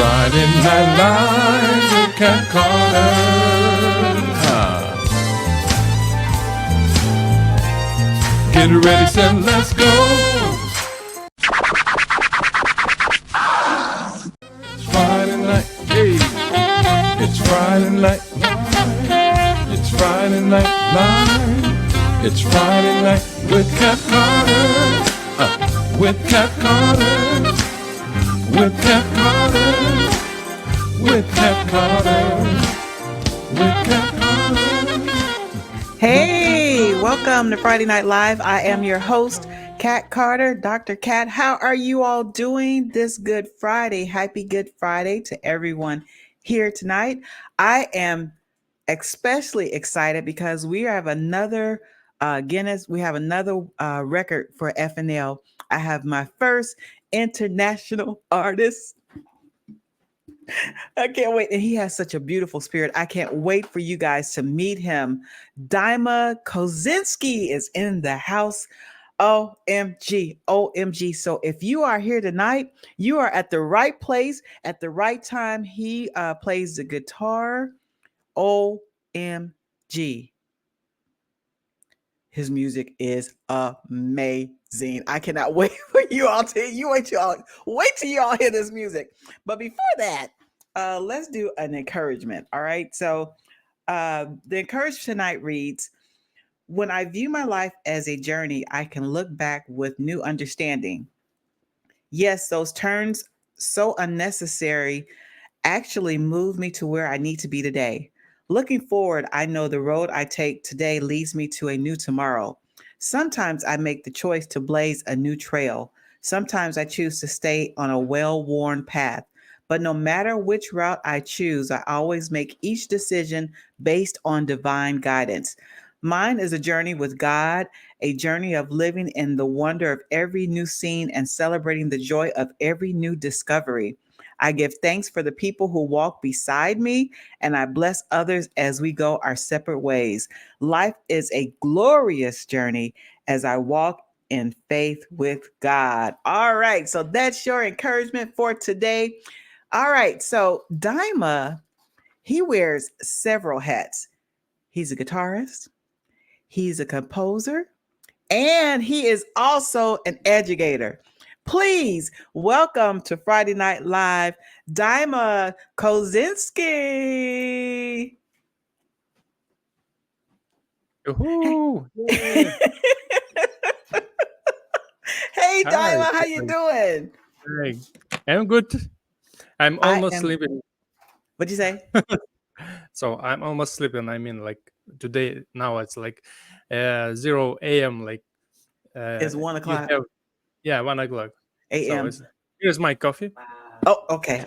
Friday Night Live with Cat Carter. Get ready, set, let's go. It's Friday night, hey. It's Friday night. It's Friday Night Live. It's Friday night with Cat Carter. With Cat Carter. With Cat Carter. With Cat Carter. With Cat Carter. Hey, welcome to Friday Night Live. I am your host, Cat Carter, Dr. Cat. How are you all doing this Good Friday? Happy Good Friday to everyone here tonight. I am especially excited because we have another Guinness. We have another record for FNL. I have my first international artist. I can't wait. And he has such a beautiful spirit. I can't wait for you guys to meet him. Dima Kosinsky is in the house. OMG, OMG. So if you are here tonight, you are at the right place at the right time. He plays the guitar. OMG. His music is amazing. I cannot wait for you all to wait till you all hear this music. But before that, let's do an encouragement. All right. So the encouragement tonight reads, when I view my life as a journey, I can look back with new understanding. Yes, those turns, so unnecessary, actually moved me to where I need to be today. Looking forward, I know the road I take today leads me to a new tomorrow. Sometimes I make the choice to blaze a new trail. Sometimes I choose to stay on a well-worn path. But no matter which route I choose, I always make each decision based on divine guidance. Mine is a journey with God, a journey of living in the wonder of every new scene and celebrating the joy of every new discovery. I give thanks for the people who walk beside me, and I bless others as we go our separate ways. Life is a glorious journey as I walk in faith with God. All right, so that's your encouragement for today. All right, so Dima, he wears several hats. He's a guitarist, he's a composer, and he is also an educator. Please welcome to Friday Night Live, Dima Kosinsky. Yoo-hoo. Hey, Dima, how you doing? Hey, I'm good. I'm almost sleeping. What'd you say? So I'm almost sleeping. I mean, like today, now it's like 0 a.m. Like It's 1 o'clock. 1 o'clock. a.m. So here's my coffee. Oh, okay.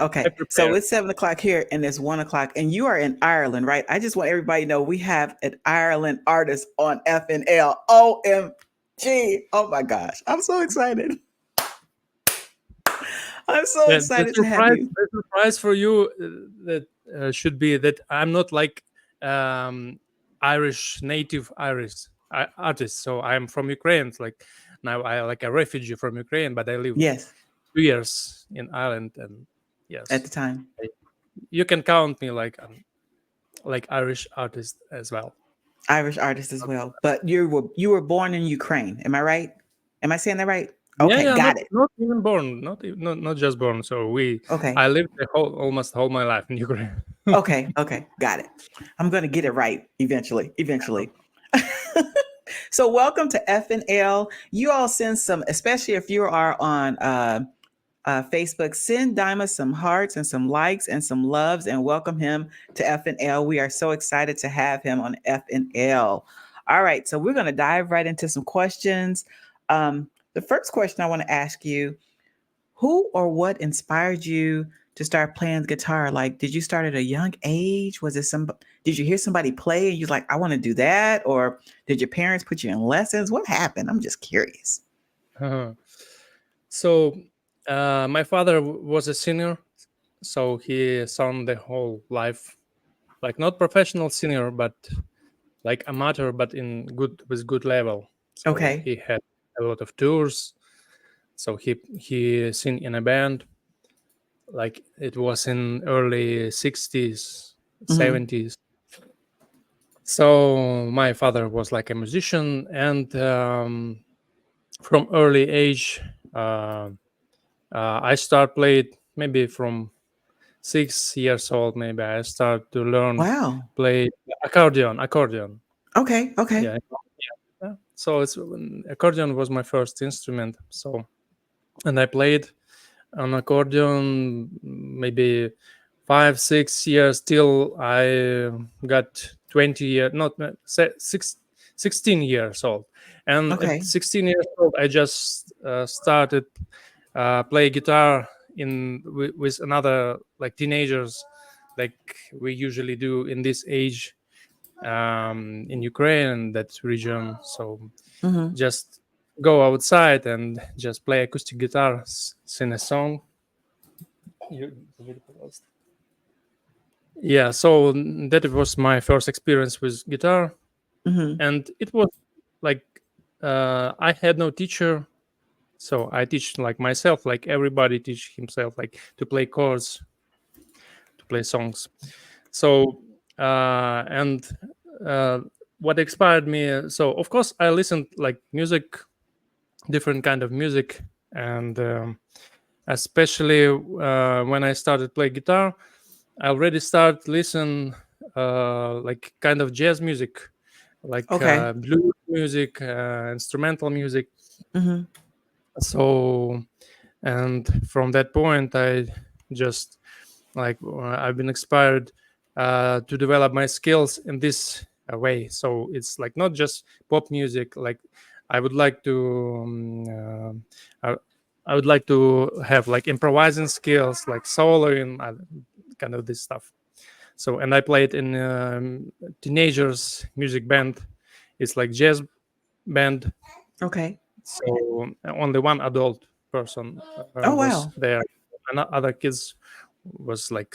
So it's 7 o'clock here and it's 1 o'clock. And you are in Ireland, right? I just want everybody to know we have an Ireland artist on FNL. OMG. Oh my gosh. I'm so excited. I'm so excited to have you. The surprise for you that should be that I'm not like native Irish artist. So I'm from Ukraine. It's like now I like a refugee from Ukraine, but I live 2 years in Ireland, and yes, at the time you can count me like Irish artist as well. Irish artist as well. But you were born in Ukraine. Am I right? Am I saying that right? Okay, got it. Not even born, not just born. So I lived almost whole my life in Ukraine. Okay, got it. I'm gonna get it right eventually. So welcome to FNL. You all send some, especially if you are on Facebook, send Dima some hearts and some likes and some loves and welcome him to FNL. We are so excited to have him on FNL. All right, so we're gonna dive right into some questions. The first question I want to ask you, who or what inspired you to start playing the guitar? Like, did you start at a young age? Did you hear somebody play and you're like, I want to do that? Or did your parents put you in lessons? What happened? I'm just curious. So my father was a singer. So he sung the whole life, like not professional singer, but like amateur, but with good level. So okay. He had a lot of tours. So he sing in a band. like it was in early 60s, Mhm. 70s. So my father was like a musician, and from early age, I start played maybe from 6 years old. Maybe I start to learn Wow. play accordion. Okay. Okay. Yeah. So accordion was my first instrument. So, and I played on accordion maybe 5 6 years till I got 20 years, not 16 years old. And at Okay. 16 years old, I just started play guitar with another like teenagers, like we usually do in this age in Ukraine, that region. So Mhm. just go outside and just play acoustic guitar, sing a song. Yeah, so that was my first experience with guitar, Mhm. and it was like I had no teacher, so I teach like myself, like everybody teach himself, like to play chords, to play songs. So and uh, what inspired me, so of course I listened like music, different kind of music, and especially when I started play guitar, I already start listen like kind of jazz music, like Okay. blues music, instrumental music. Mhm. So, and from that point, I just like I've been inspired to develop my skills in this way. So it's like not just pop music. Like I would like to, I would like to have like improvising skills, like soloing, kind of this stuff. So, and I played in teenagers music band. It's like jazz band. Okay. So only one adult person Oh was wow. there, and other kids was like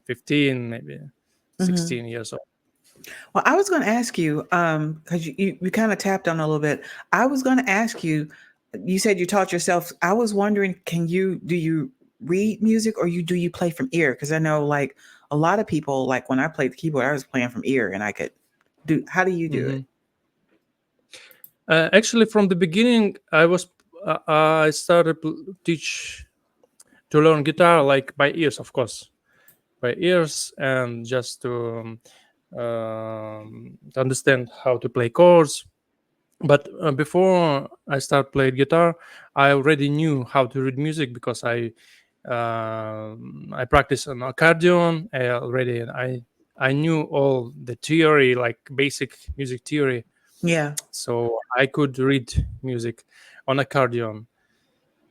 15, maybe Mhm. 16 years old. Well, I was going to ask you, because you kind of tapped on it a little bit. I was going to ask you. You said you taught yourself. I was wondering, do you read music or do you play from ear? Because I know like a lot of people, like when I played the keyboard, I was playing from ear, and I could do. How do you do it? Mhm. Actually, from the beginning, I started to teach to learn guitar like by ears, of course, by ears, and just to understand how to play chords. But before I start playing guitar, I already knew how to read music because I practice on accordion. I knew all the theory, like basic music theory, Yeah. so I could read music on accordion.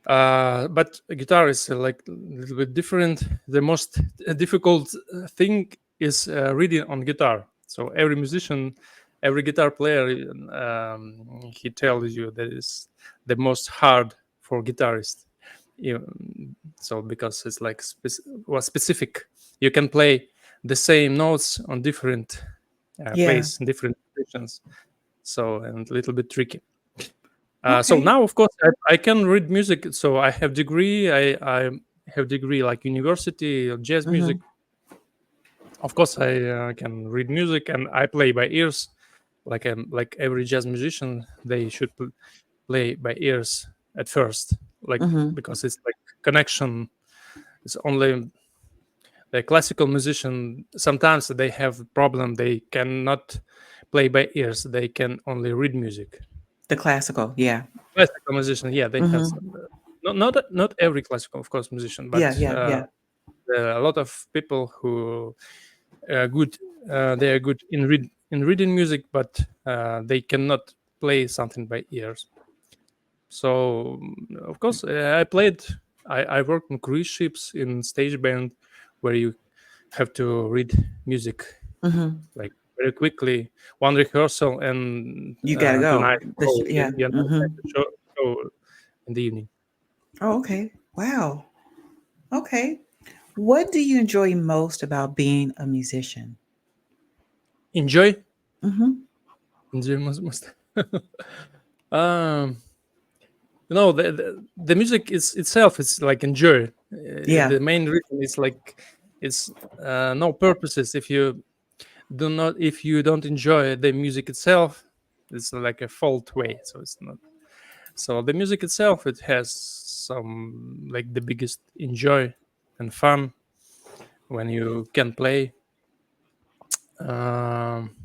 But guitar is like a little bit different. The most difficult thing is reading on guitar. So every musician, every guitar player, he tells you that is the most hard for guitarist. So because it's like specific, you can play the same notes on different Yeah. place, in different positions. So and a little bit tricky. So Okay. now, of course, I can read music. So I have degree. I have degree like university of jazz music. Mhm. Of course, I can read music and I play by ears. Like every jazz musician, they should play by ears at first, like Mhm. because it's like connection. It's only the classical musician. Sometimes they have problem. They cannot play by ears. They can only read music. The classical. Yeah. Classical musician, yeah, they have Mhm. some, not every classical, of course, musician, Yeah. but Yeah. Yeah. there are a lot of people who are good. They are good in reading music, but they cannot play something by ears. So, of course, I played. I worked on cruise ships in stage band, where you have to read music Mhm. like very quickly. One rehearsal and You gotta go. tonight. Oh, Yeah. you know, Mhm. show in the evening. Oh, okay. Wow. Okay. What do you enjoy most about being a musician? Enjoy. Mhm. Enjoy most. um, the music is itself, it's like enjoy. Yeah. The main reason is like it's no purposes. If you don't enjoy the music itself, it's like a fault way. So it's not. So the music itself, it has some like the biggest enjoy and fun when you can play. Um,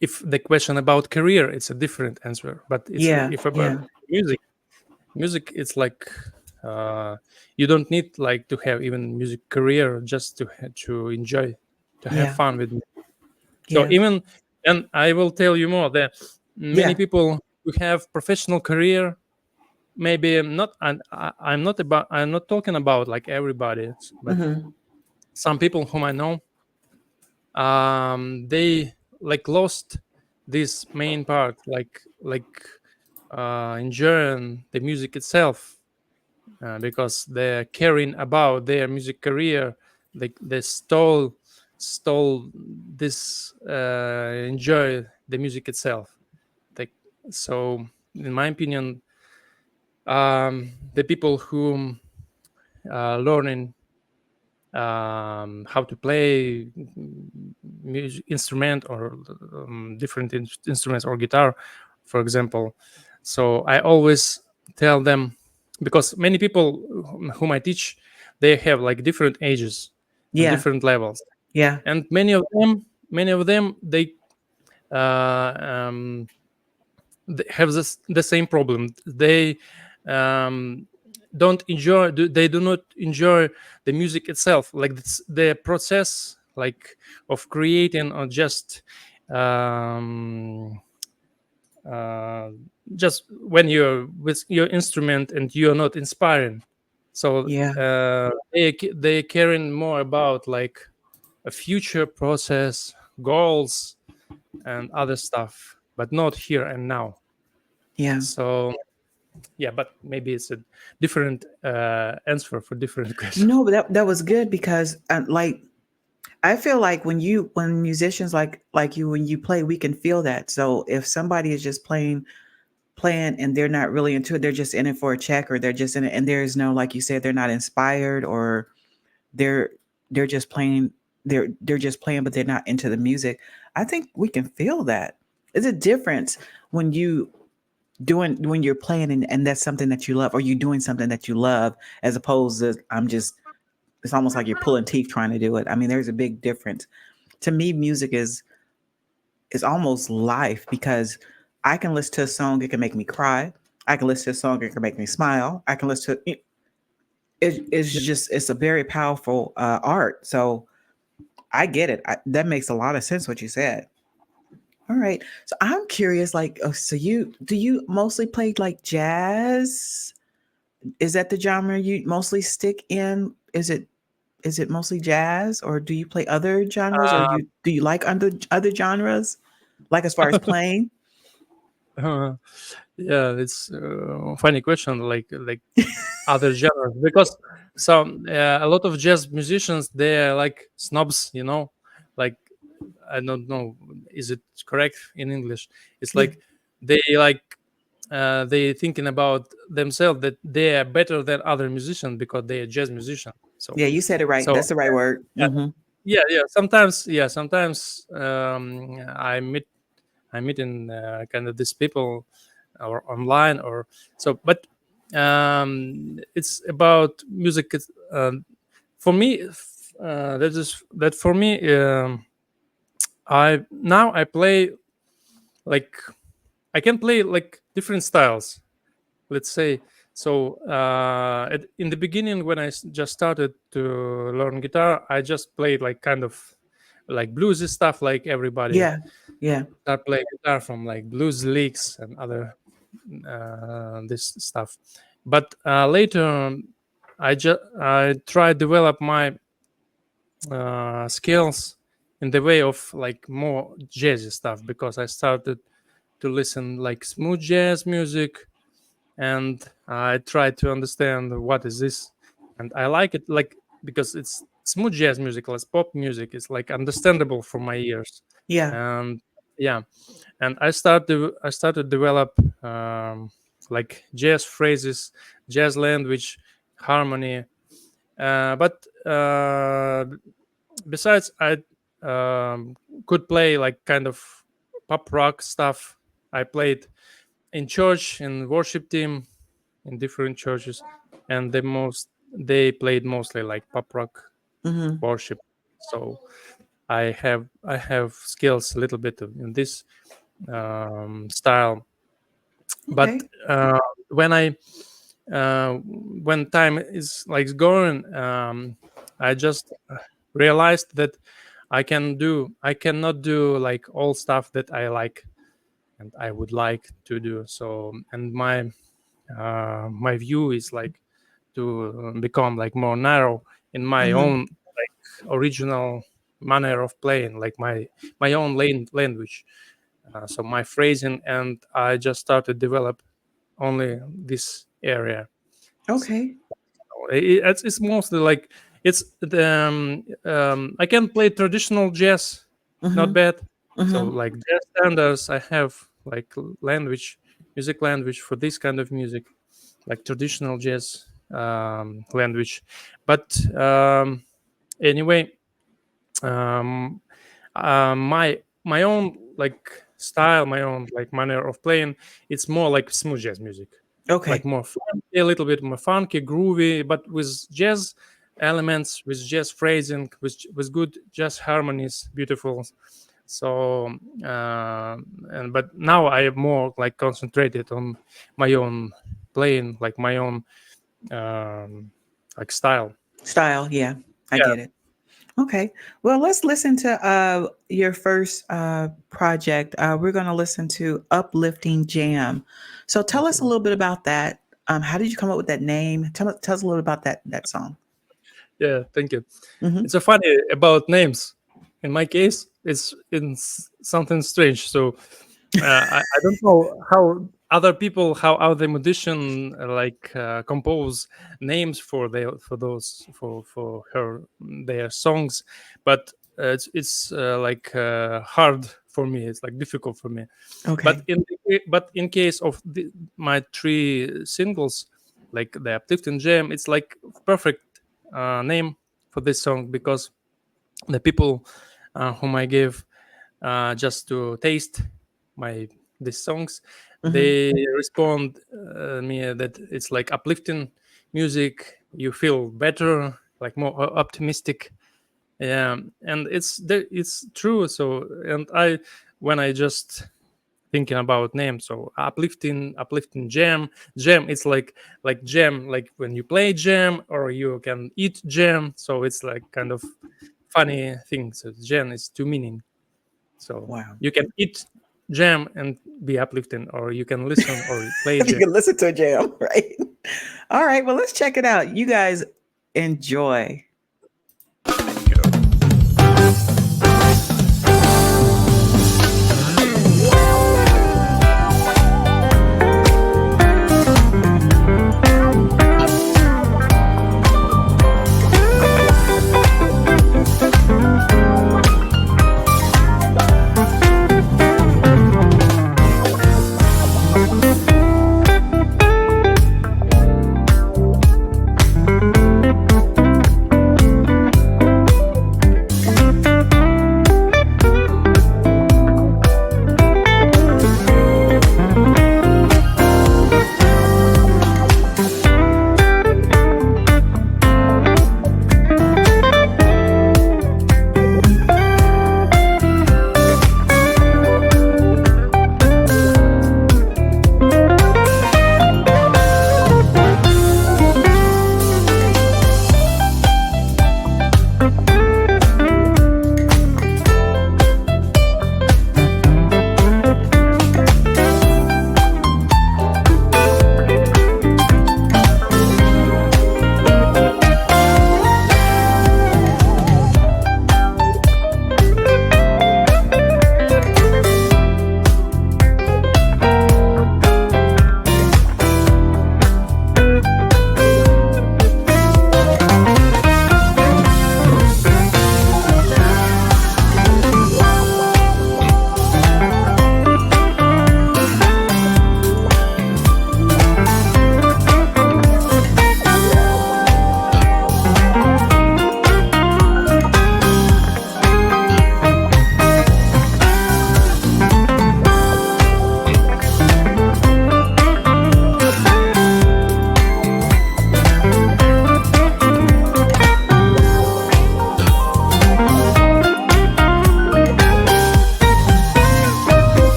if the question about career, it's a different answer. But Yeah. if about Yeah. music, it's like you don't need like to have even music career just to enjoy, to have Yeah. fun with music. So Yeah. even, and I will tell you more that many Yeah. people who have professional career, maybe not, and I'm not talking about like everybody, but Hmm. some people whom I know, they like lost this main part, like enjoying the music itself, because they're caring about their music career. They stole this enjoy the music itself. Like, so in my opinion, the people who learning how to play music instrument, or different instruments, or guitar, for example. So I always tell them, because many people whom I teach, they have like different ages and Yeah. different levels, Yeah. and many of them uh, um, they have the same problem. They um, don't enjoy. They do not enjoy the music itself, like the process, like of creating, or um, uh, just when you're with your instrument and you're not inspiring. So Yeah. they caring more about like a future process, goals, and other stuff, but not here and now. Yeah. So yeah, but maybe it's a different answer for different question. No, but that was good because like I feel like when musicians like you when you play, we can feel that. So if somebody is just playing and they're not really into it, they're just in it for a check, or they're just in it and there's no, like you said, they're not inspired, or they're they're just playing they're just playing but they're not into the music. I think we can feel that. It's a difference when when you're playing and that's something that you love, or you're doing something that you love, as opposed to it's almost like you're pulling teeth trying to do it. I mean, there's a big difference. To me, music is almost life, because I can listen to a song, it can make me cry. I can listen to a song, it can make me smile. I can listen to it's Yeah. just it's a very powerful art. So I get it. That makes a lot of sense what you said. All right. So I'm curious, like, so you mostly play like jazz? Is that the genre you mostly stick in? Is it mostly jazz, or do you play other genres, or Um, do you like other genres, like as far as playing? uh, yeah, it's a funny question. Like other genres, because some a lot of jazz musicians, they're like snobs. Like, I don't know, is it correct in English? It's Yeah. like they thinking about themselves that they are better than other musicians because they are jazz musician. So Yeah, you said it right. so That's the right word. yeah, Hmm. sometimes I meet in kind of these people, or online, or so. But it's about music. For me, that for me. I play like, I can play like different styles. Let's say, so in the beginning, when I just started to learn guitar, I just played like kind of like bluesy stuff, like everybody Yeah. Yeah. start playing guitar from like blues licks and other this stuff. But later, I tried develop my skills in the way of like more jazzy stuff, because I started to listen like smooth jazz music, and I tried to understand what is this, and I like it, like, because it's smooth jazz music, less pop music. It's like understandable for my ears, Yeah. and yeah, and I started to develop like jazz phrases, jazz language, harmony. But besides, I could play like kind of pop rock stuff. I played in church, in worship team, in different churches, and they played mostly like pop rock Mm-hmm. worship. So I have skills a little bit in this style. But Okay. when time is like going, I just realized that I cannot do like all stuff that I like and I would like to do. So, and my view is like to become like more narrow in my Mm-hmm. own like original manner of playing, like my own language. So my phrasing, and I just started develop only this area. Okay. It's mostly like it's I can play traditional jazz, not Mm-hmm. bad. So Mm-hmm. like jazz standards, I have like music language for this kind of music, like traditional jazz language. But anyway, um, my own like style, my own like manner of playing, it's more like smooth jazz music, like Okay. more funky, a little bit more funky, groovy, but with jazz elements, with jazz phrasing, with good jazz harmonies, beautiful. So and but now I am more like concentrated on my own playing, like my own like style. Style. Yeah, I Yeah. get it. Okay. Well, let's listen to your first project. We're going to listen to Uplifting Jam. So tell us a little bit about that. How did you come up with that name? Tell us a little about that song. Yeah, thank you. Mm-hmm. It's a funny about names. In my case, it's something strange. So I don't know how other people, how other musician compose names for their songs, but it's hard for me. It's like difficult for me. Okay. But in case of my 3 singles, like the Uplifting Jam, it's like perfect name for this song because the people whom I gave just to taste these songs, Mm-hmm. they respond me that it's like uplifting music. You feel better, like more optimistic. Yeah, and it's true. So, and when I just thinking about names, so uplifting jam, it's like jam, like when you play jam or you can eat jam. So it's like kind of funny thing. So jam is 2 meaning. So Wow. you can eat jam and be uplifting, or you can listen or play You jam. can listen to a jam, right? All right. Well, let's check it out. You guys enjoy.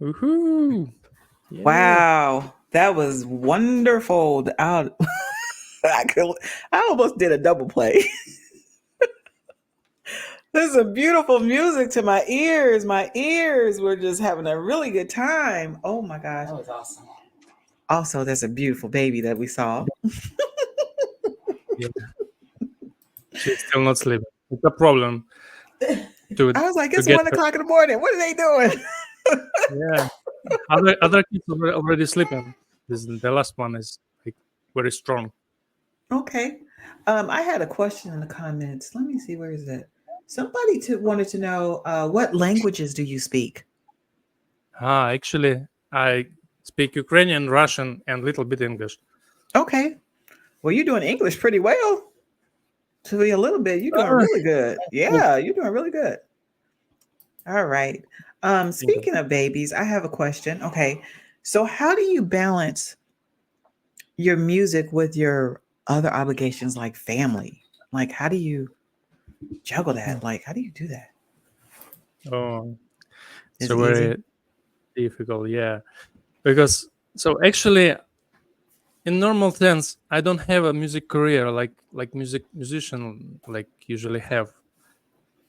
Woohoo! Yeah. Wow, that was wonderful. I almost did a double play. This is a beautiful music to my ears. My ears were just having a really good time. Oh my gosh. That was awesome. Also, there's a beautiful baby that we saw. Yeah. She's still not sleeping. It's a problem. I was like, it's get 1 o'clock in the morning. What are they doing? Yeah. Other kids are already sleeping. The last one is like very strong. Okay. I had a question in the comments. Let me see, where is it? Somebody wanted to know what languages do you speak? Actually, I speak Ukrainian, Russian, and a little bit English. Okay. Well, you're doing English pretty well. To be a little bit, you're doing really good. Yeah, you're doing really good. All right. Speaking of babies, I have a question. Okay. So how do you balance your music with your other obligations like family? Like, how do you juggle that? Like, how do you do that? Oh, Is so it easy? very difficult, yeah. Because so actually, in normal sense, I don't have a music career like musician like usually have.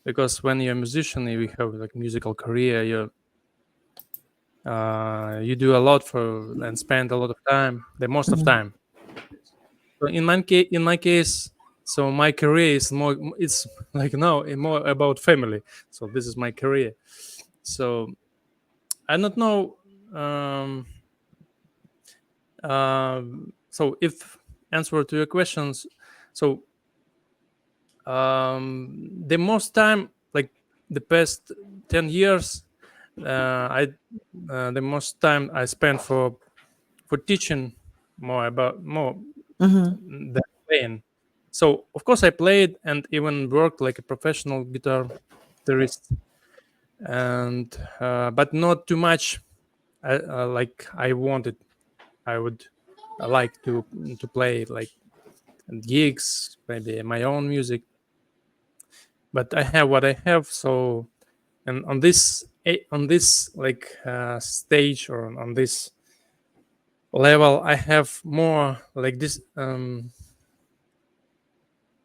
Because when you're a musician, you have like musical career. You do a lot for and spend a lot of time, the most of Mhm. time. So in my case, so my career is more. It's like now more about family. So this is my career. So I don't know. So if answer to your questions, so the most time, like the past 10 years, the most time I spent for teaching more Mhm. than playing. So of course I played and even worked like a professional guitarist, and but not too much like I wanted. I would like to play like gigs, maybe my own music. But I have what I have. So, and on this like stage or on this level, I have more like this.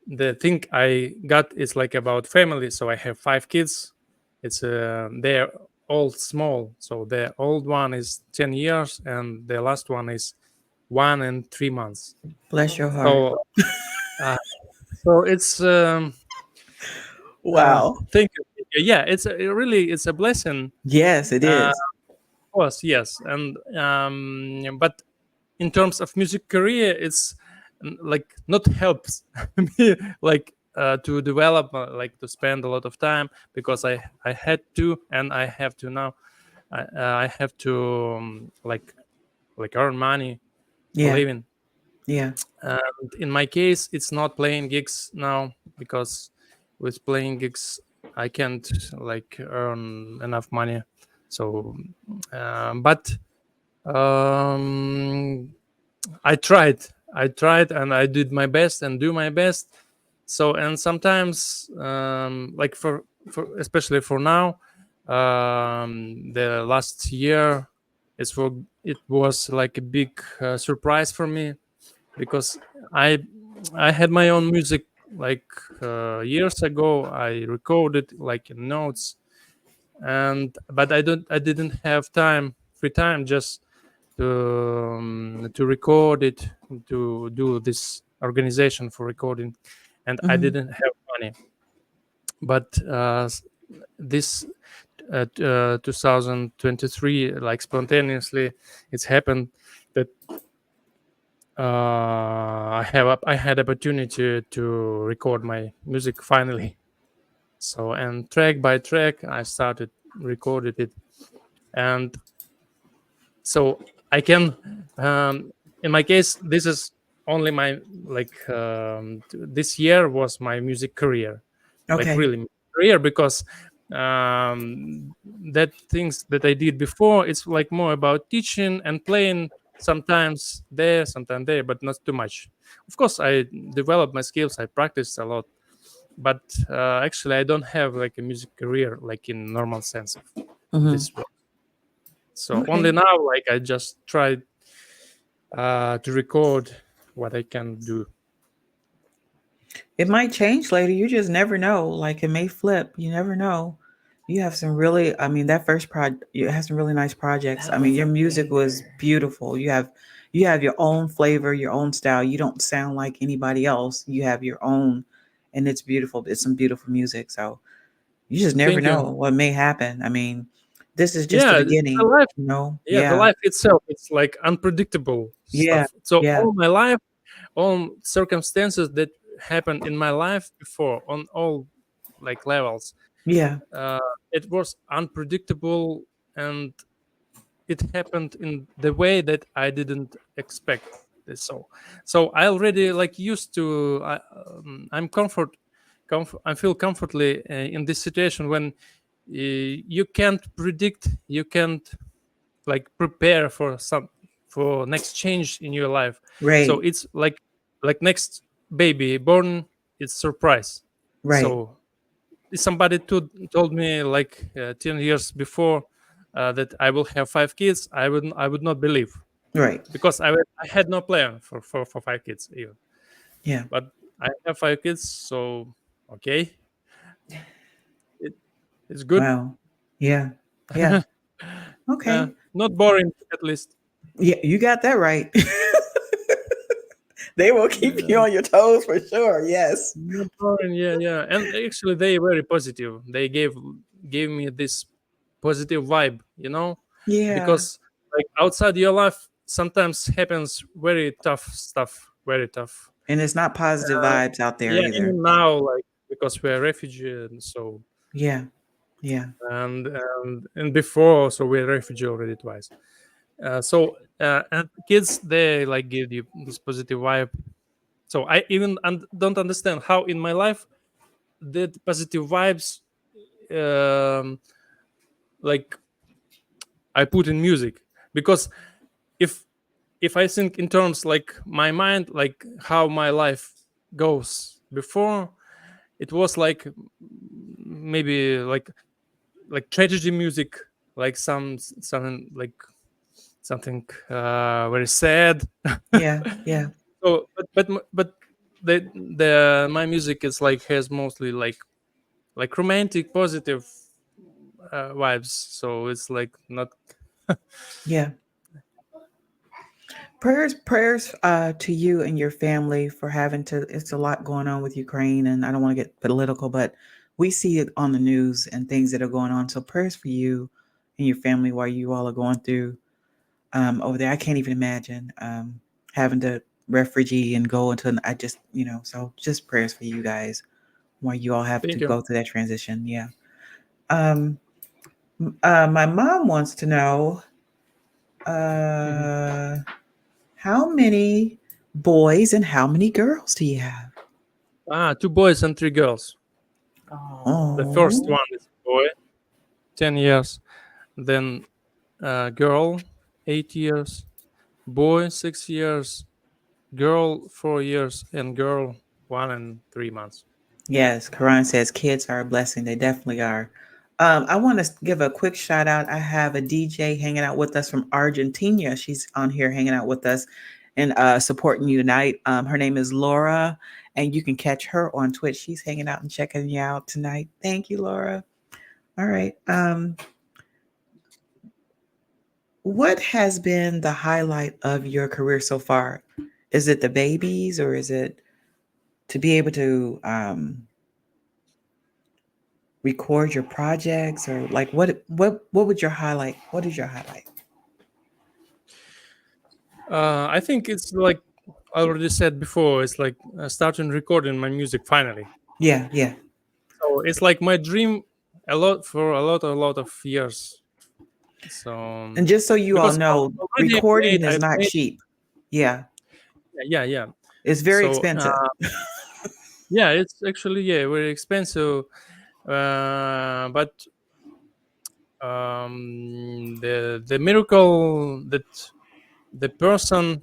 The thing I got is like about family. So I have 5 kids. It's they're all small. So the old one is 10 years, and the last one is 1 and 3 months. Bless your heart. So, so it's Wow. thank you. Yeah, it's it's a blessing. Yes, it is. Of course, yes, and but in terms of music career, it's like not helps me like to develop, like to spend a lot of time, because I had to and I have to now. I have to like earn money for Yeah. living. Yeah. And in my case, it's not playing gigs now, because with playing gigs I can't like earn enough money. So, but I tried, and I did my best and do my best. So, and sometimes, like for especially for now, the last year, it was like a big surprise for me, because I had my own music like years ago. I recorded like in notes, and but I didn't have free time just to record it, to do this organization for recording, and I Mhm. didn't have money. But this 2023, like spontaneously, it's happened that I had opportunity to record my music finally. So, and track by track I started recorded it, and so I can in my case, this is only my like this year was my music career, like Okay. really career, because that things that I did before, it's like more about teaching and playing, sometimes there, but not too much. Of course I developed my skills, I practiced a lot, but actually I don't have like a music career like in normal sense of Mhm. this word. So only Okay. now, like I just tried to record what I can do. It might change later. You just never know. Like it may flip. You never know. You have some really, I mean, that first project, you have some really nice projects. I mean, your music was beautiful. You have your own flavor, your own style. You don't sound like anybody else. You have your own, and it's beautiful. It's some beautiful music. So you just never Thank you. know what may happen. I mean, this is just the Yeah, the beginning, life. you know? Yeah, the Yeah. life itself, it's like unpredictable Yeah. stuff. So Yeah. all my life, all circumstances that happened in my life before on all like levels, Yeah. it was unpredictable, and it happened in the way that I didn't expect this. So I already like used to. I'm I feel comfortably in this situation when you can't predict, you can't like prepare for next change in your life. So Right. it's like next baby born, it's surprise. Right. So somebody told me like 10 years before that I will have 5 kids, I would not believe, Right. because I had no plan for 5 kids even. Yeah. But I have 5 kids, so okay, it, it's good. Wow. Yeah. Yeah. Okay. Not boring, at least. Yeah, you got that right. They will keep you Yeah, on your toes for sure. Yes. not boring. Yeah, yeah. And actually, they very positive. They gave me this positive vibe, Yeah. because like outside your life sometimes happens very tough stuff, very tough. And it's not positive Uh, vibes out there yeah, either. even now, like because we're refugee, and so Yeah. Yeah. and before, so we're refugee already twice. And kids, they like give you this positive vibe. So I even don't understand how in my life that positive vibes, um, like I put in music, because if if I think in terms like my mind, like how my life goes before, it was like maybe like tragedy music, like something like something very sad. Yeah. Yeah. So but the my music is like has mostly like romantic positive vibes, so it's like not. Yeah. Prayers to you and your family for having to, it's a lot going on with Ukraine, and I don't want to get political, but we see it on the news and things that are going on. So prayers for you and your family while you all are going through over there. I can't even imagine having to refugee and go into I just, so just prayers for you guys while you all have to Thank you. go through that transition. Yeah. Um my mom wants to know Mhm. how many boys and how many girls do you have? 2 boys and 3 girls. The first Oh, one is a boy, 10 years, then girl, 8 years, boy, 6 years, girl, 4 years, and girl, 1 and 3 months. yes. Quran says kids are a blessing. They definitely are. I want to give a quick shout out. I have a DJ hanging out with us from Argentina. She's on here hanging out with us and supporting you tonight. Her name is Laura, and you can catch her on Twitch. She's hanging out and checking you out tonight. Thank you, Laura. All right. What has been the highlight of your career so far? Is it the babies, or is it to be able to record your projects, or like what would your highlight? What is your highlight? I think it's like I already said before, it's like starting recording my music finally. Yeah, yeah. So it's like my dream a lot of years. So And just so you all because know, already recording made is I've not made cheap. Yeah, yeah. it's very So expensive. yeah, it's actually very expensive. But the miracle that the person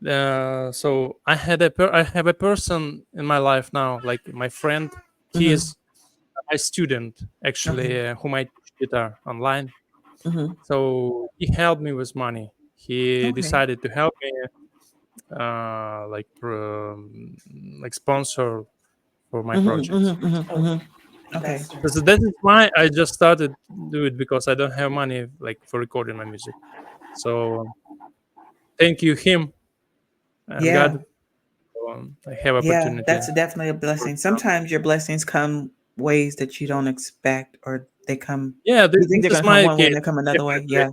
so I have a person in my life now, like my friend. He Mhm. is my student, Okay. actually, whom I teach guitar online. Mhm. So he helped me with money. He Okay. decided to help me, like sponsor for my projects. Okay. So that is why I just started do it, because I don't have money like for recording my music. So thank you him and Yeah. God. I have Yeah, opportunity. that's definitely a blessing. Sometimes your blessings come ways that you don't expect, or they come. Yeah, You think this they're is gonna come my one way and case. they come another way. Definitely. Yeah.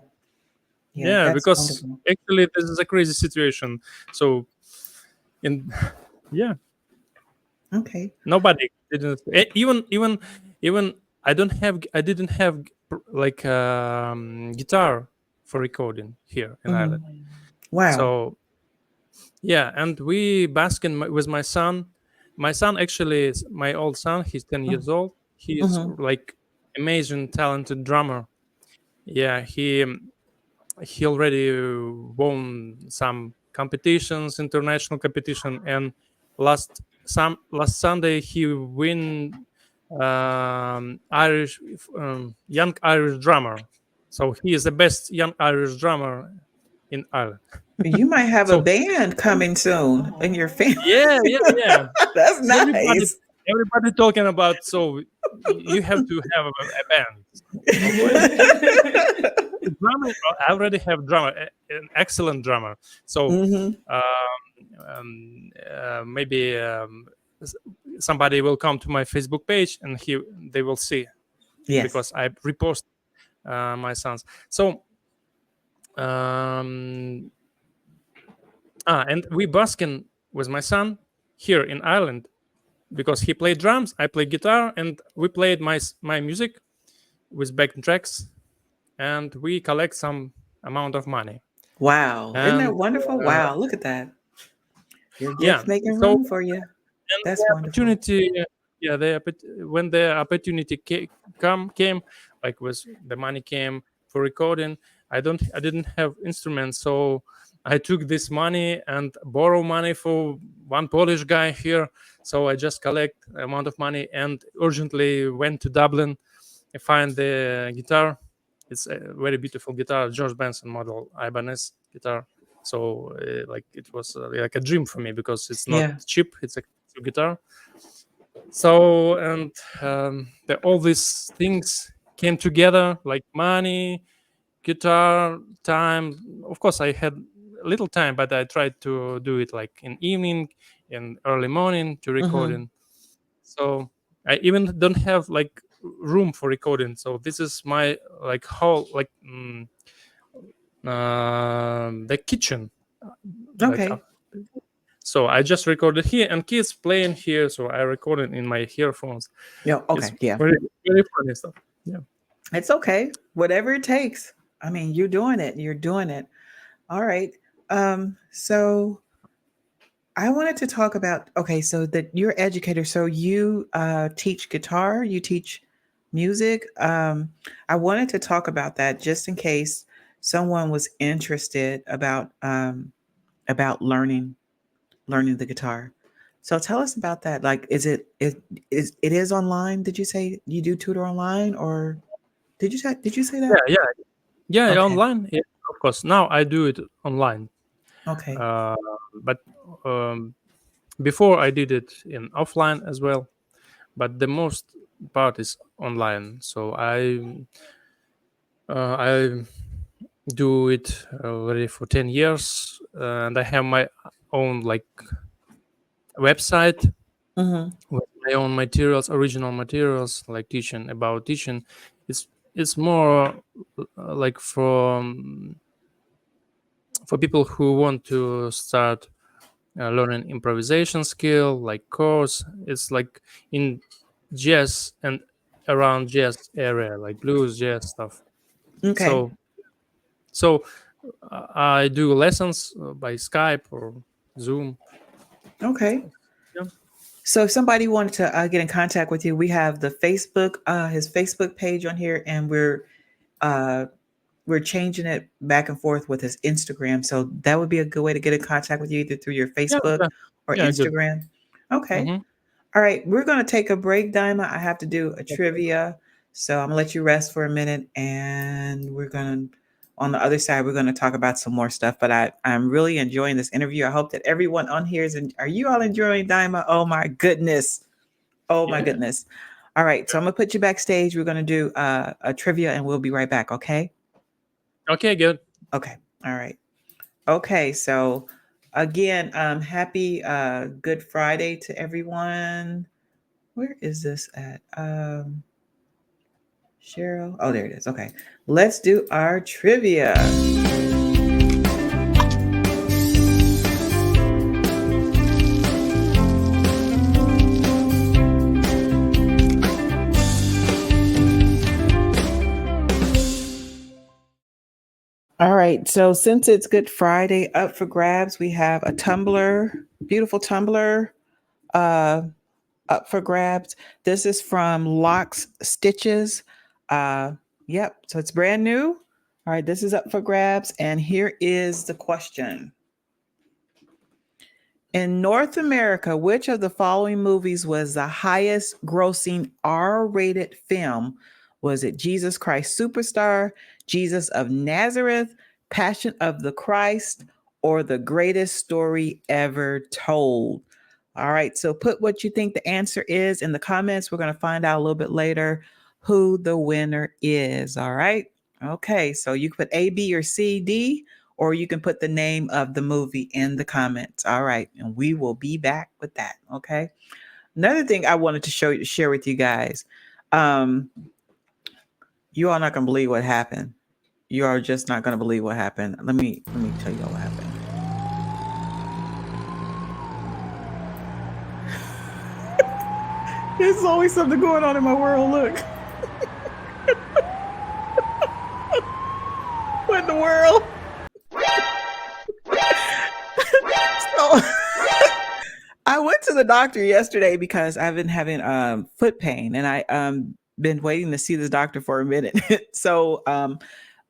Yeah, Yeah, that's because wonderful. actually this is a crazy situation. So in yeah, Okay. nobody didn't even I didn't have like guitar for recording here in Ireland. Wow. So yeah, and we basking with my son. My son actually is my old son. He's 10 years old. He's Mhm. like amazing, talented drummer. Yeah, he already won some competitions, international competition, and last Sunday he win Irish young Irish drummer. So he is the best young Irish drummer in Ireland. You might have a So band coming soon in your family. yeah. That's Everybody nice. everybody talking about, so you have to have a band. So why drummer? I already have drummer, an excellent drummer. So Mhm. maybe s- somebody will come to my Facebook page and they will see, Yes. because I repost my sons. So um, and we busking with my son here in Ireland, because he played drums, I played guitar, and we played my music with backing tracks, and we collect some amount of money. Wow. Isn't And that wonderful? Wow. Look at that. Your yeah, gift making so room for you. and That's the wonderful. opportunity, yeah, when the opportunity came, like was the money came for recording, I didn't have instruments, so I took this money and borrow money for one Polish guy here. So I just collect amount of money and urgently went to Dublin and find the guitar. It's a very beautiful guitar, George Benson model Ibanez guitar. So like it was like a dream for me, because it's not Yeah. cheap, it's a expensive guitar. So and all these things came together, like money, guitar, time. Of course I had little time, but I tried to do it like in evening, in early morning to Mhm. recording. So I even don't have like room for recording. So this is my like whole like the kitchen, like Okay. so I just recorded here and kids playing here, so I recorded in my earphones. Yeah. It's Okay. Yeah. very funny stuff. Yeah. It's okay. Whatever it takes. I mean, you're doing it. You're doing it. All right. So I wanted to talk about, okay, so that you're educator, so you teach guitar, you teach music. I wanted to talk about that just in case someone was interested about learning the guitar. So tell us about that. Like, it is online? Did you say you do tutor online, or did you say Yeah, that? yeah, Okay. online. Yeah, of course. Now I do it online. Okay. Uh, but um, before I did it in offline as well. But the most part is online. So I do it already for 10 years, and I have my own like website Mm-hmm. with my own materials, original materials, like teaching about teaching. It's more like for people who want to start learning improvisation skill, like course. It's like in jazz and around jazz area, like blues, jazz stuff. Okay. So I do lessons by Skype or Zoom. Okay. Yeah, So if somebody wanted to get in contact with you, we have the Facebook, his Facebook page on here, and uh, we're changing it back and forth with his Instagram. So that would be a good way to get in contact with you, either through your yeah, Facebook yeah, or yeah, good. Instagram. Okay. Hmm. All right. We're going to take a break, Dima. I have to do a Okay. trivia. So I'm gonna let you rest for a minute, and we're gonna, on the other side, we're gonna talk about some more stuff. But I'm really enjoying this interview. I hope that everyone on here is. Are you all enjoying Dima? Oh my goodness! Oh my goodness! All right, so I'm gonna put you backstage. We're gonna do a trivia, and we'll be right back. Okay? Okay, good. Okay. All right. Okay. So again, happy Good Friday to everyone. Where is this at? Cheryl. Oh, there it is. Okay. Let's do our trivia. All right. So since it's Good Friday, up for grabs, we have a tumbler, beautiful tumbler, up for grabs. This is from Locks Stitches. Yep. So it's brand new. All right. This is up for grabs. And here is the question. In North America, which of the following movies was the highest grossing R-rated film? Was it Jesus Christ Superstar, Jesus of Nazareth, Passion of the Christ, or The Greatest Story Ever Told? All right, so put what you think the answer is in the comments. We're going to find out a little bit later who the winner is. All right. Okay, so you can put A, B, or C, D, or you can put the name of the movie in the comments. All right, and we will be back with that. Okay. Another thing I wanted to share with you guys. You are not gonna believe what happened. You are just not gonna believe what happened. Let me tell you what happened. There's always something going on in my world. Look. What in the world? So I went to the doctor yesterday because I've been having foot pain, and I been waiting to see this doctor for a minute. So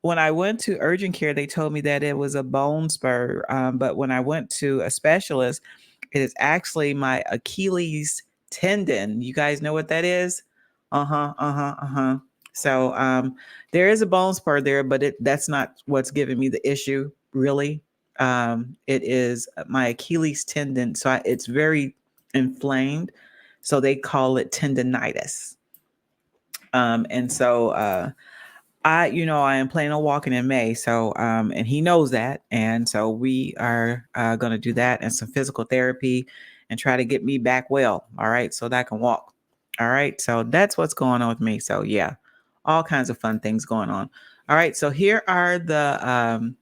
when I went to urgent care, they told me that it was a bone spur. But when I went to a specialist, it is actually my Achilles tendon. You guys know what that is? So there is a bone spur there, but that's not what's giving me the issue, really. It is my Achilles tendon. So it's very inflamed. So they call it tendonitis. And so I am planning on walking in May. So and he knows that. And so we are going to do that and some physical therapy and try to get me back well. All right. So that I can walk. All right. So that's what's going on with me. So yeah, all kinds of fun things going on. All right. So here are the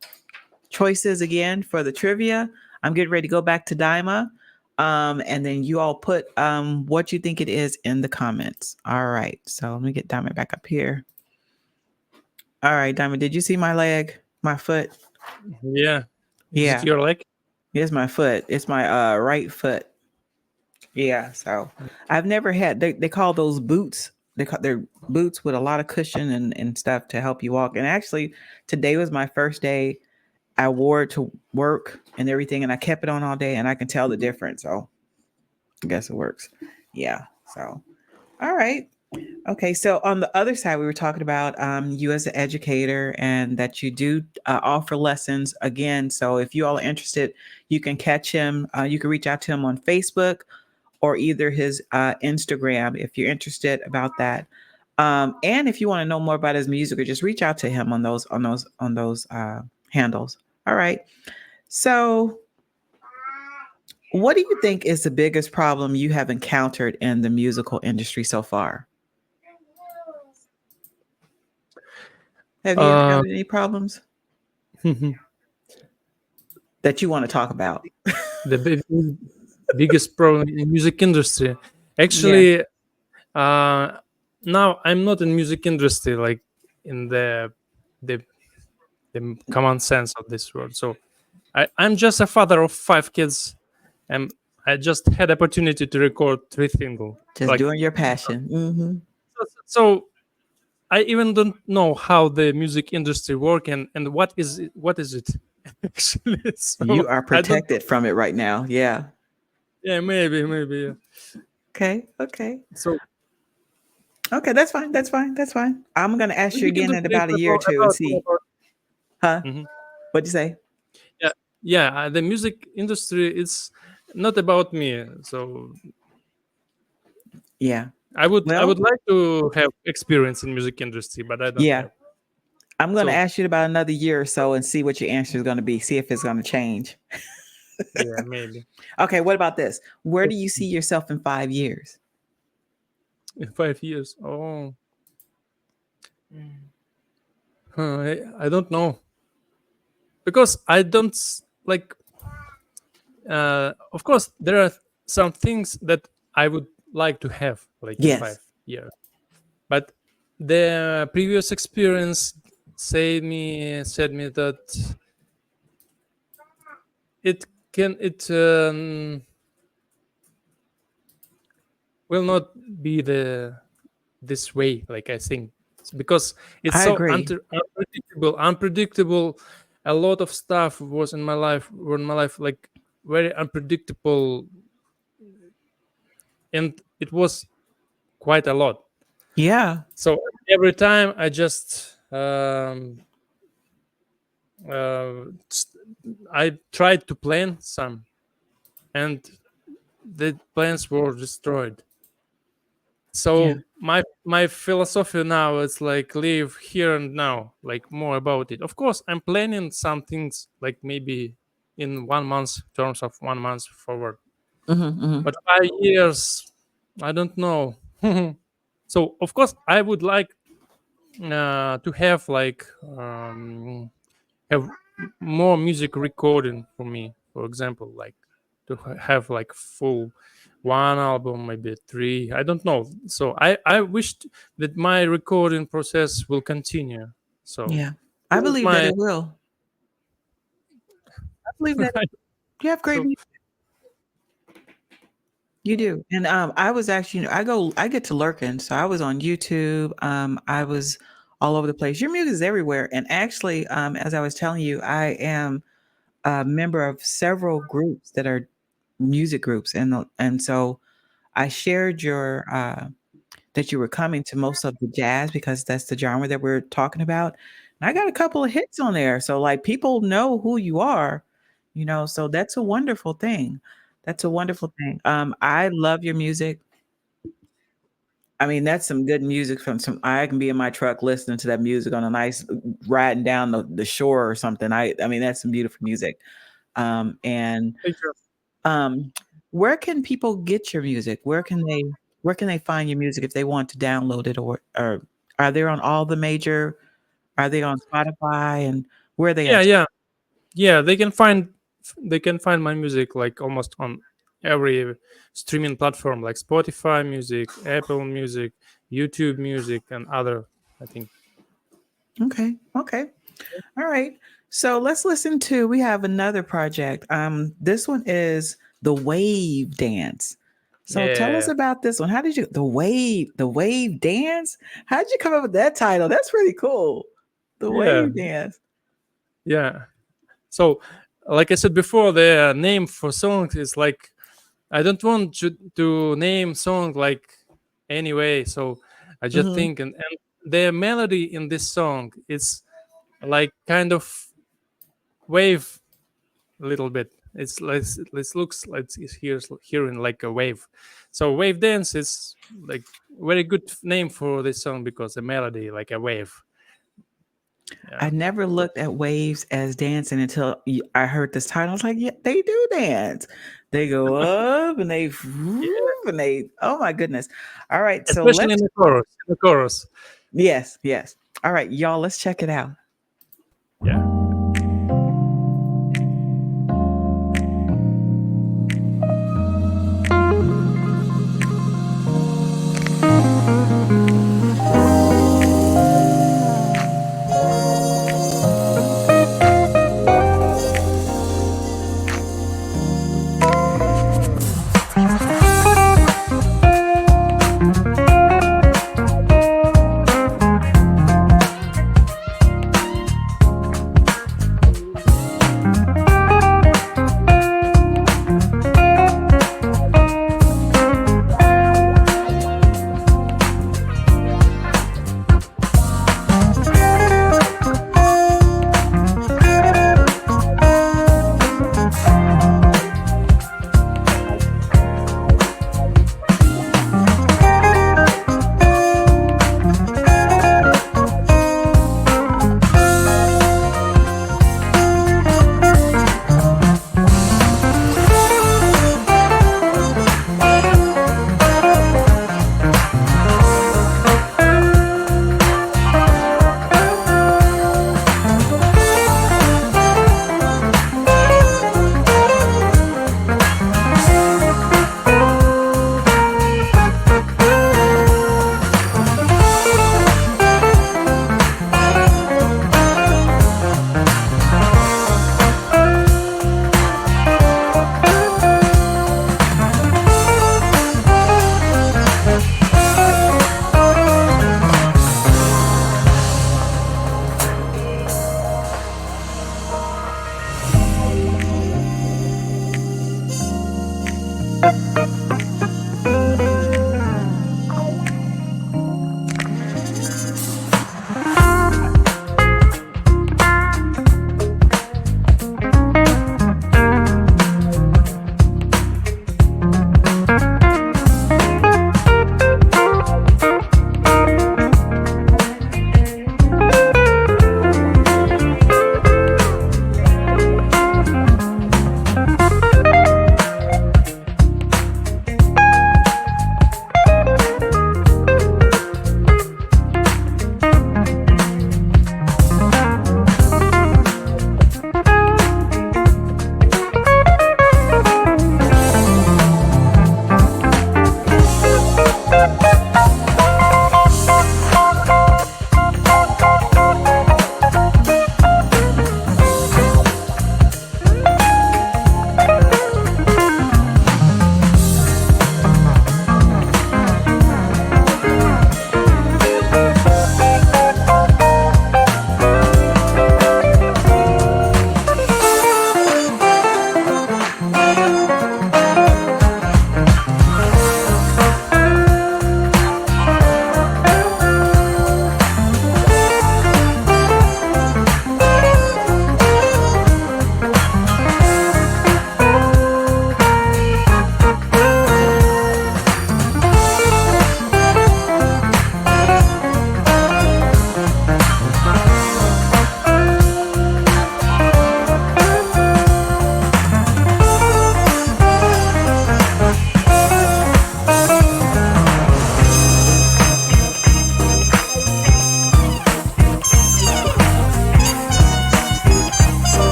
choices again for the trivia. I'm getting ready to go back to Dima. And then you all put what you think it is in the comments. All right. So let me get Dima back up here. All right, Dima, did you see my leg, my foot? Yeah. Yeah. Is it your leg? It's my foot. It's my right foot. Yeah. So I've never had, they call those boots. They're boots with a lot of cushion and stuff to help you walk. And actually today was my first day. I wore it to work and everything, and I kept it on all day, and I can tell the difference. So I guess it works. Yeah. So, all right. Okay. So on the other side, we were talking about you as an educator and that you do offer lessons again. So if you all are interested, you can catch him. You can reach out to him on Facebook or either his Instagram if you're interested about that. And if you want to know more about his music, or just reach out to him on those handles. All right. So what do you think is the biggest problem you have encountered in the musical industry so far? Have you encountered any problems that you want to talk about? The biggest problem in music industry. Actually, now I'm not in music industry, like in the common sense of this word. So I'm just a father of 5 kids, and I just had opportunity to record 3 singles. Just doing your passion. Mm-hmm. So I even don't know how the music industry work and what is it actually. So you are protected from it right now. Yeah. Yeah, maybe. Yeah. Okay. So Okay, that's fine. That's fine. That's fine. I'm gonna ask you Music again in industry is about a year or two and see. Huh? Mhm. What'd you say? Yeah, yeah. The music industry is not about me, so Yeah. I would Well, like to have experience in music industry, but I don't yeah. have. I'm gonna So ask you about another year or so and see what your answer is gonna be. See if it's gonna change. yeah, maybe Okay. What about this? Where do you see yourself in 5 years? in 5 years. Oh, I don't know because I don't like. Of course, there are some things that I would like to have like in Yes. 5 years, but the previous experience said me that it will not be this way like I think. It's because it's I so agree. unpredictable. A lot of stuff was in my life like very unpredictable, and it was quite a lot. Yeah. So every time I just s- I tried to plan some, and the plans were destroyed. Yeah. So my philosophy now is like live here and now, like more about it. Of course, I'm planning some things like maybe in 1 month, terms of 1 month forward, Hmm. but 5 years, I don't know. So of course, I would like to have like have more music recording for me, for example, like to have like full one album, maybe three, I don't know. So I wished that my recording process will continue. So Yeah. I this is believe that my it will. I believe that you have great so music. You do. And I was actually, I get to lurking. So I was on YouTube. I was all over the place. Your music is everywhere. And actually, as I was telling you, I am a member of several groups that are music groups. And so I shared your that you were coming to most of the jazz because that's the genre that we're talking about. And I got a couple of hits on there. So like people know who you are, so that's a wonderful thing. That's a wonderful thing. I love your music. I mean, that's some good music from some I can be in my truck listening to that music on a nice riding down the shore or something. I mean, that's some beautiful music. And thank you. Um, where can people get your music? Where can they find your music if they want to download it or are they on all the major are they on Spotify and where are they Yeah, at? yeah, yeah. They can find my music like almost on every streaming platform like Spotify Music, Apple Music, YouTube Music, and other. I think. Okay. Okay. All right. So let's listen to we have another project. This one is the wave dance. So tell us Yeah, about this one. How did you the wave dance? How did you come up with that title? That's pretty cool. The yeah, wave dance. yeah. So, like I said before, the name for songs is like I don't want to name song like anyway. So I just Mhm. think and the melody in this song is like kind of wave a little bit. It's like it looks like it's hearing like a wave. So wave dance is like very good name for this song because the melody like a wave. I Yeah. never looked at waves as dancing until I heard this title. I was like, yeah, they do dance. They go up and they Yeah. and they. Oh my goodness! All right, so Especially in let's. the chorus. In the chorus. Yes, yes. All right, y'all. Let's check it out. Yeah.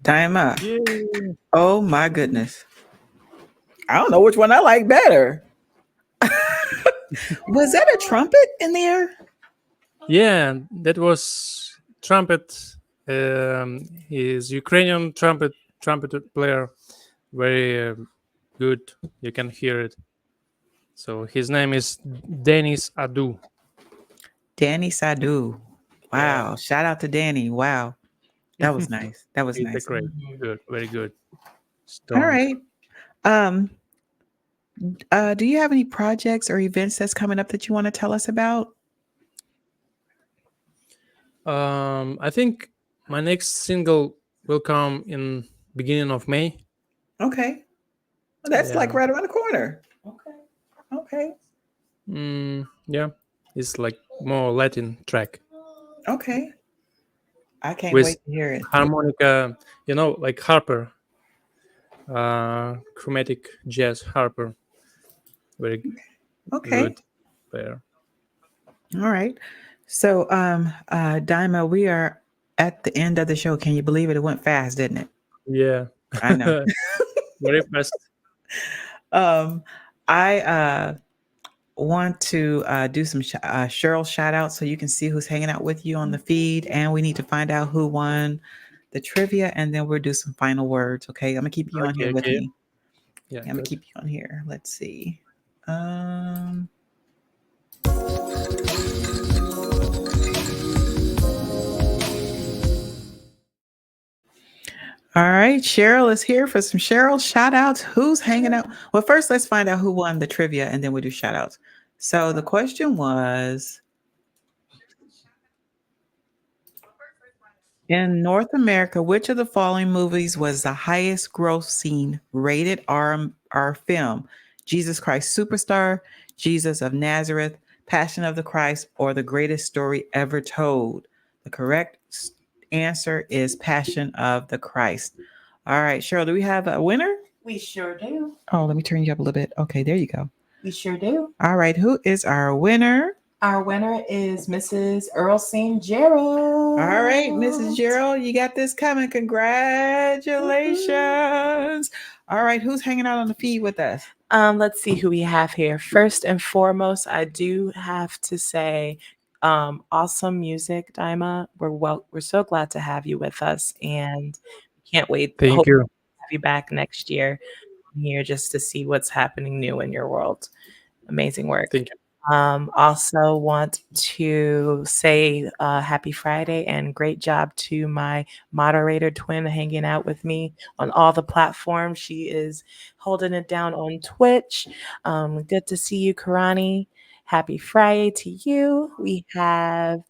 Dima. Yeah. Oh my goodness. I don't know which one I like better. Was that a trumpet in there? Yeah, that was trumpet. He's Ukrainian trumpet player, very good. You can hear it. So his name is Denis Adu. Danny Sadu. Wow. Yeah. Shout out to Danny. Wow. That was nice. That was He's a nice. great, good, very good, All strong. right. Do you have any projects or events that's coming up that you want to tell us about? I think my next single will come in beginning of May. Okay. Well, that's like Yeah. right around the corner. Okay. Yeah, it's like more Latin track Okay. I can't with wait to hear it. harmonica, like harper, chromatic jazz harper. Very Okay. good player. All right. So, Dima, we are at the end of the show. Can you believe it? It went fast, didn't it? Yeah. I know. Very fast. I want to do some Cheryl shout outs so you can see who's hanging out with you on the feed. And we need to find out who won the trivia. And then we'll do some final words. Okay. I'm going to keep you on here with me. Yeah, I'm going to keep you on here. Let's see. All right, Cheryl is here for some Cheryl shout outs. Who's hanging out? Well, first, let's find out who won the trivia and then we'll do shout outs. So the question was, in North America, which of the following movies was the highest grossing rated R film? Jesus Christ Superstar, Jesus of Nazareth, Passion of the Christ, or The Greatest Story Ever Told? The correct answer is Passion of the Christ. All right, Cheryl, do we have a winner? We sure do. Oh, let me turn you up a little bit. Okay, there you go. We sure do. All right, who is our winner? Our winner is Mrs. Earlstein Gerald. All right, Mrs. Gerald, you got this coming. Congratulations. All right, who's hanging out on the feed with us? Let's see who we have here. First and foremost, I do have to say, awesome music, Dima. We're so glad to have you with us, and can't wait. Thank you. To have you back next year here just to see what's happening new in your world. Amazing work. Thank you. Also want to say happy Friday and great job to my moderator twin hanging out with me on all the platforms. She is holding it down on Twitch. Good to see you, Karani. Happy Friday to you. We have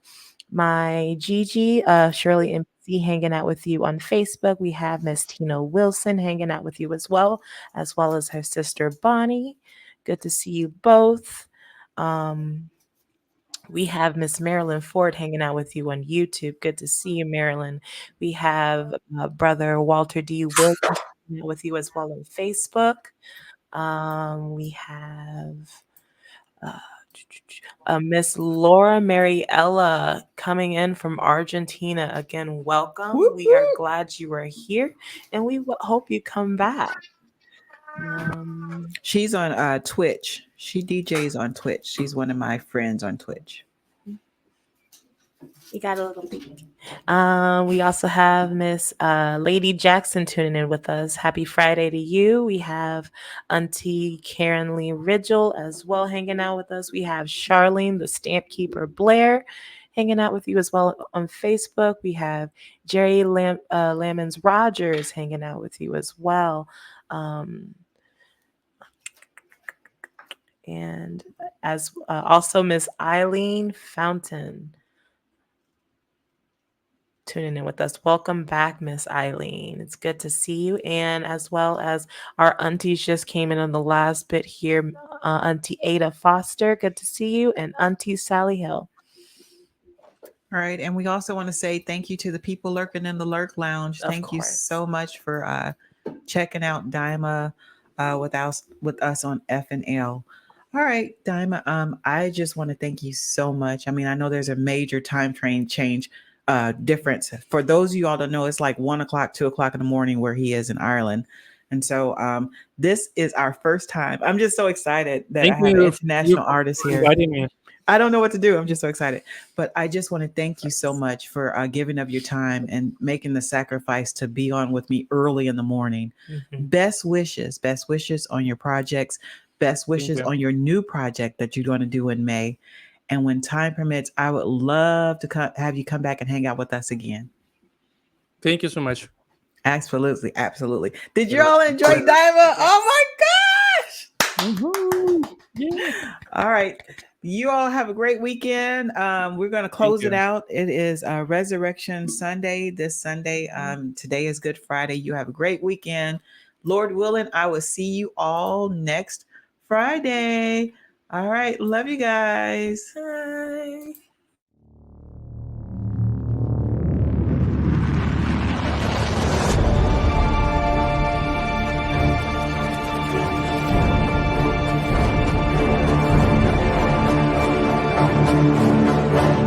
my Gigi, Shirley MC, hanging out with you on Facebook. We have Miss Tina Wilson hanging out with you as well as her sister Bonnie. Good to see you both. We have Miss Marilyn Ford hanging out with you on YouTube. Good to see you, Marilyn. We have brother Walter D. Wilson hanging out with you as well on Facebook. We have Miss Laura Mariella coming in from Argentina. Again, welcome. Whoop, We are whoop. glad you are here, and we hope you come back. She's on Twitch. She DJs on Twitch. She's one of my friends on Twitch. You got a little peek. We also have Miss Lady Jackson tuning in with us. Happy Friday to you. We have Auntie Karen Lee Ridgel as well hanging out with us. We have Charlene, the stamp keeper Blair, hanging out with you as well on Facebook. We have Jerry Lamons Rogers hanging out with you as well. And as also Miss Eileen Fountain tuning in with us. Welcome back, Miss Eileen. It's good to see you. And as well as our aunties just came in on the last bit here. Auntie Ada Foster, good to see you. And Auntie Sally Hill. All right. And we also want to say thank you to the people lurking in the Lurk Lounge. Thank you so much for checking out Dima with us on F&L. All right, Dima, I just want to thank you so much. I mean, I know there's a major time frame change difference. For those of you all that know, it's like 1 o'clock, 2 o'clock in the morning where he is in Ireland. And so this is our first time. I'm just so excited that I have an international artist here. Inviting me. I don't know what to do. I'm just so excited. But I just want to thank you so much for giving up your time and making the sacrifice to be on with me early in the morning. Mhm. Best wishes on your projects. Best wishes on your new project that you're going to do in May. And when time permits, I would love to have you come back and hang out with us again. Thank you so much. Absolutely. Absolutely. Did you all enjoy Dima? Oh my gosh. Yeah. All right. You all have a great weekend. We're going to close it out. It is Resurrection Sunday this Sunday. Today is Good Friday. You have a great weekend. Lord willing, I will see you all next Friday. All right. Love you guys. Bye.